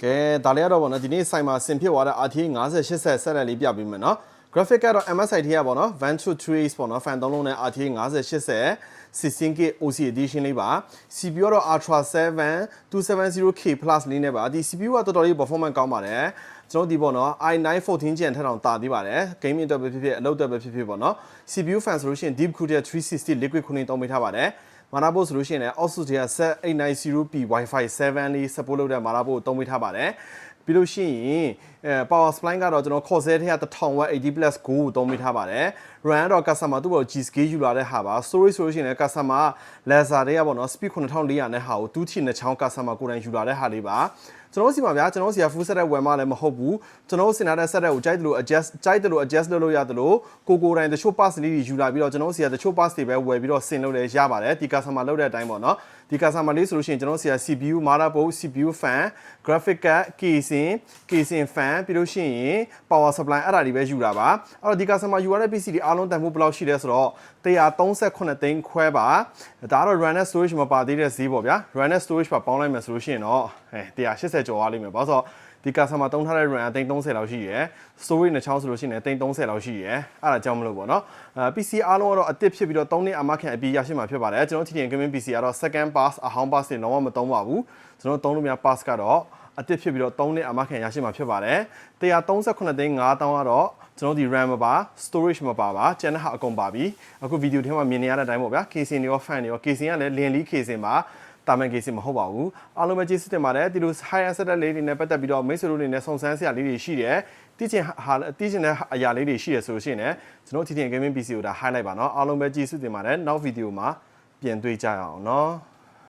ကဲဒါလေးကတော့ဗောနော်ဒီနေ့ဆိုင်မှာဆင်ဖြစ်သွားတဲ့ RTX 5080ဆက်လက်လေးပြပေးမယ်နော် graphic ကတော့ MSI ထဲကဗောနော် Venture Trace ဗောနော် fan 3လုံးနဲ့ RTX 5080 16K OC edition လေးပါ CPU ကတော့ Ultra 7 270K Plus လေးနဲ့ပါဒီ CPU ကတော်တော်လေး performance ကောင်းပါတယ်ကျွန်တော်ဒီပေါ့နော် i9 14 Gen ထက်တောင်တာသေးပါတယ် game အတွက်ပဲဖြစ်ဖြစ်အလုပ်အတွက်ပဲဖြစ်ဖြစ်ပေါ့နော် CPU fan ဆိုလို့ရှိရင် Deep Cool 360 Liquid Cooling သုံးပေးထားပါတယ်Marabo solution နဲ့ Asus တွေက Z890P Wi-Fi 7 လေး support လုပ်တဲ့ Marabo ကိုသုံးပေးထားပါတယ်ပြီးလို့ရှိရင်power supply ကတော့ကျွန်တော် Corsair ထဲက 1000W 80+ Go ကိုသုံးပေးထားပါတယ် RAM တော့ customer သူ့ဘော G scale ယူလာတဲ့ဟာပါ storage solution နဲ့ customer laser တွေကပေါ့နော် speed 9400နဲ့ဟာကို2 2 2ချောင်း customer ကိုယ်တိုင်ယူလာတဲ့ဟာလေးပါကျွန်တော်စီမှာဗျာကျွန်တော်စီက full set ဝယ်မှလည်းမဟုတ်ဘူးကျွန်တော်စင်ထားတဲ့ set ကိုကြိုက်တယ်လို့ adjust လုပ်လို့ရတယ်လို့ကိုတိုင်းတချို့ pass လေးတွေယူလာပြီးတော့ကျွန်တော်စီကတချို့ pass တွေပဲဝယ်ပြီးတော့ဆင်လုပ်လဲရပါတယ်ဒီ customer လုပ်တဲ့အတိုင်းပေါ့နော်ဒီ customer လေးဆိုလို့ရှိရင်ကျွန်တော်စီက CPU motherboard CPU fan graphic card casing fan ပြီးလို့ရှိရင် power supply အဲ့ဒါတွေပဲယူတာပါအဲ့တော့ဒီ customer ယူရတဲ့ PC တွေအားလုံးတန်ဖိုးဘယ်လောက်ရှိလဲဆိုတော့138သိန်းခွဲပါဒါကတော့ RAM နဲ့ storage မပါသေးတဲ့ဈေးပေါ့ဗျာ RAM နဲ့ storage ပါပေါင်းလိုက်မယ်ဆိုလို့ရှိရင်တော့180ကျော်သွားလိမ့်မယ်ဘာလို့ဆိုတော့ဒီ customer သုံးထားတဲ့ RAM သိန်း30လောက်ရှိရယ် storage နဲ့ချောင်းဆိုလို့ရှိရင်သိန်း30လောက်ရှိရယ်အဲ့ဒါကြောင့်မလို့ပေါ့နော်PC အားလုံးကတော့အသစ်ဖြစ်ပြီးတော့3နှစ်အမခံအပြီးရရှိမှာဖြစ်ပါတယ်ကျွန်တော် TTN Gaming PC ကတော့ second pass အဟောင်း pass တွေလုံးဝမသုံးပါဘူးကျွန်တော်သုံးလို့များ pass ကတော့အသစ်ဖြစ်ပြီးတော့3နှစ်အမခံရရှိမှာဖြစ်ပါတယ်138သိန်း5000ကတော့ကျွန်တော်ဒီ RAM မပါ storage မပါပါကျန်တဲ့ဟာအကုန်ပါပြီအခုဗီဒီယိုထဲမှာမြင်နေရတဲ့အတိုင်းပေါ့ဗျာ casing တွေရော fan တွေရော casing ကလည်းလင်လီ casing ပါတာမန် casing မဟုတ်ပါဘူးအားလုံးပဲကျေးဇူးတင်ပါတယ်ဒီလို high end set လေးတွေနဲ့ပတ်သက်ပြီးတော့မိတ်ဆွေတို့တွေနဲ့စုံစမ်းစရာလေးတွေရှိတယ်တည်ကျင်တဲ့အရာလေးတွေရှိရဆိုလို့ရှိရင်လည်းကျွန်တော် TTN Gaming PC ကိုဒါ highlight ပါเนาะအားလုံးပဲကျေးဇူးတင်ပါတယ်နောက်ဗီဒီယိုမှာပြန်တွေ့ကြရအောင်เนาะ